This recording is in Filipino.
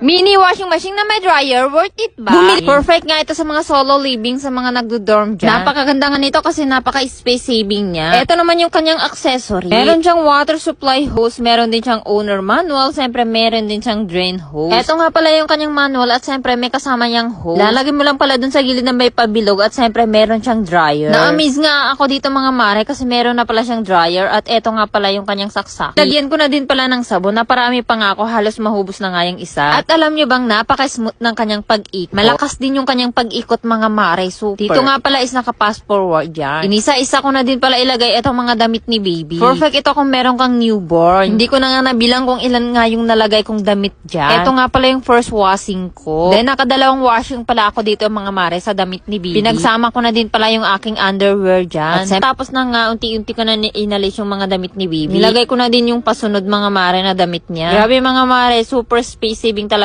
Mini washing machine na may dryer, worth it ba? Perfect nga ito sa mga solo living, sa mga nagdo-dorm dyan. Napakaganda nga nito kasi napaka-space saving niya. Ito naman yung kanyang accessory. Meron siyang water supply hose, meron din siyang owner manual, siyempre meron din siyang drain hose. Ito nga pala yung kanyang manual at siyempre may kasama niyang hose. Lalagay mo lang pala dun sa gilid na may pabilog at siyempre meron siyang dryer. Na-amaze nga ako dito mga mare kasi meron na pala siyang dryer at ito nga pala yung kanyang saksak. Lagyan ko na din pala ng sabon, naparami pa nga ako, halos mahubos na nga yung isa. At alam nyo bang napaka-smooth ng kanyang pag-ikot. Malakas din yung kanyang pag-ikot mga mare. Super. Dito nga pala is naka-fast forward yan. Inisa-isa ko na din pala ilagay itong mga damit ni baby. Perfect ito kung meron kang newborn. Hindi ko na nga nabilang kung ilan nga yung nalagay kong damit dyan. Ito nga pala yung first washing ko. Then nakadalawang washing pala ako dito mga mare sa damit ni baby. Pinagsama ko na din pala yung aking underwear dyan. At tapos na nga unti-unti ko na inalis yung mga damit ni baby. Nilagay ko na din yung pasunod mga mare na damit niya. Grabe mga mare, super space saving talaga